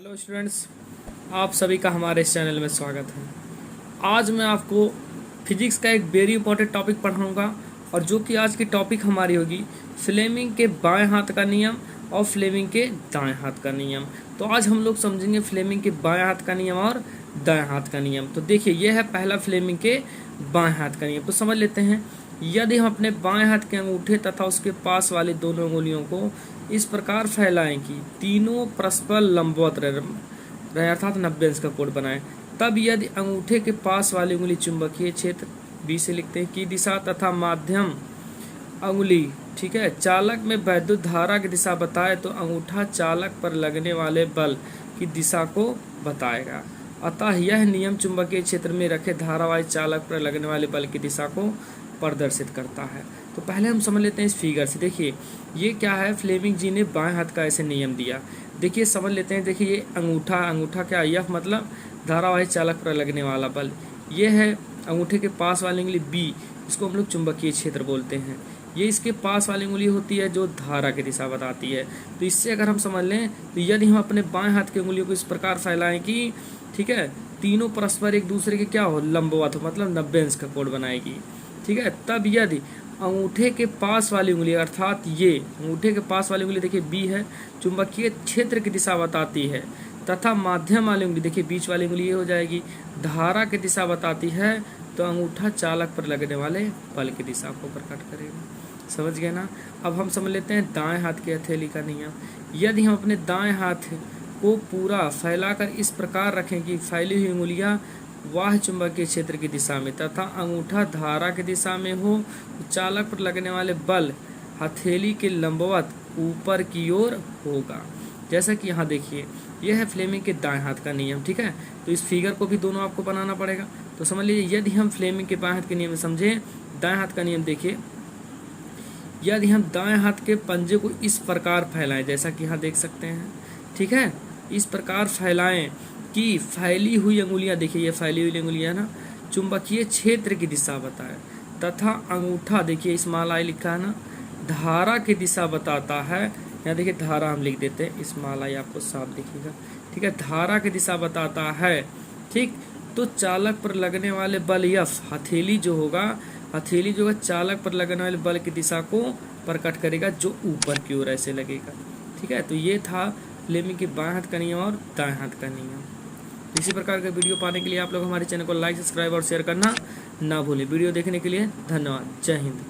Hello students, आप सभी का हमारे इस चैनल में स्वागत है। आज मैं आपको फिजिक्स का एक वेरी इंपॉर्टेंट टॉपिक पढ़ाऊंगा और जो कि आज की टॉपिक हमारी होगी फ्लेमिंग के बाएं हाथ का नियम और फ्लेमिंग के दाएं हाथ का नियम। तो आज हम लोग समझेंगे फ्लेमिंग के बाएं हाथ का नियम और दाएं हाथ का नियम। तो देखिए, यह है पहला फ्लेमिंग के बाएं हाथ का नियम। तो समझ लेते हैं। यदि हम अपने बाएं हाथ के अंगूठे तथा उसके पास वाली दोनों उंगलियों को इस प्रकार फैलाएं कि तीनों परस्पर लंबवत रहे अर्थात 90 अंश का कोण बनाएं, तब यदि अंगूठे के पास वाली उंगली चुंबकीय क्षेत्र बी से लिखते हैं की दिशा तथा माध्यम अंगुली, ठीक है, चालक में वैद्युत धारा की दिशा बताए तो अंगूठा चालक पर लगने वाले बल की दिशा को बताएगा। अतः यह नियम चुंबकीय क्षेत्र में रखे धारावाही चालक पर लगने वाले बल की दिशा को प्रदर्शित करता है। तो पहले हम समझ लेते हैं इस फिगर से। देखिए ये क्या है, फ्लेमिंग जी ने बाएं हाथ का ऐसे नियम दिया। देखिए समझ लेते हैं। देखिए ये अंगूठा क्या, एफ मतलब धारावाही चालक पर लगने वाला बल। ये है अंगूठे के पास वाली उंगली बी, इसको हम लोग चुंबकीय क्षेत्र बोलते हैं। ये इसके पास वाली उंगली होती है जो धारा की दिशा बताती है। तो इससे अगर हम समझ लें तो यदि हम अपने बाएं हाथ की उंगलियों को इस प्रकार फैलाएं कि, ठीक है, तीनों परस्पर एक दूसरे के क्या हो, लंबवत हो, मतलब 90 अंश का कोण बनाएगी, ठीक है। तब यदि अंगूठे के पास वाली उंगली अर्थात ये अंगूठे के पास वाली उंगली देखिए बी है, चुंबकीय क्षेत्र की दिशा बताती है, तथा माध्यम वाली उंगली देखिए बीच वाली उंगली ये हो जाएगी, धारा की दिशा बताती है, तो अंगूठा चालक पर लगने वाले बल की दिशा को प्रकट करेगा। समझ गए ना। अब हम समझ लेते हैं दाएं हाथ की हथेली का नियम। यदि हम अपने दाएं हाथ को पूरा फैलाकर इस प्रकार रखें कि फैली हुई उंगलियां वाह चुंबकीय क्षेत्र की दिशा में तथा अंगूठा धारा की दिशा में हो, तो चालक पर लगने वाले बल हथेली के लंबवत ऊपर की ओर होगा। जैसा कि यहाँ देखिए, यह है फ्लेमिंग के दाएं हाथ का नियम, ठीक है। तो इस फिगर को भी दोनों आपको बनाना पड़ेगा। तो समझ लीजिए, यदि हम फ्लेमिंग के बाएं हाथ के नियम समझें, दाएं हाथ का नियम देखिए, यदि हम दाएं हाथ के पंजे को इस प्रकार फैलाएं, जैसा कि यहाँ देख सकते हैं, ठीक है, इस प्रकार फैलाएं कि फैली हुई अंगुलियां, देखिए ये फैली हुई अंगुलियां ना चुंबकीय क्षेत्र की दिशा बताए, तथा अंगूठा देखिए स्मॉल आई लिखा है ना, धारा की दिशा बताता है। यहाँ देखिए धारा हम लिख देते हैं, स्मॉल आई आपको साफ दिखेगा, ठीक है, धारा की दिशा बताता है, ठीक। तो चालक पर लगने वाले बल एफ, हथेली जो होगा चालक पर लगने वाले बल की दिशा को प्रकट करेगा जो ऊपर की ओर ऐसे लगेगा, ठीक है। तो ये था फ्लेमिंग के बाएं हाथ का नियम और दाएं हाथ का नियम। इसी प्रकार का वीडियो पाने के लिए आप लोग हमारे चैनल को लाइक, सब्सक्राइब और शेयर करना ना भूलें। वीडियो देखने के लिए धन्यवाद। जय हिंद।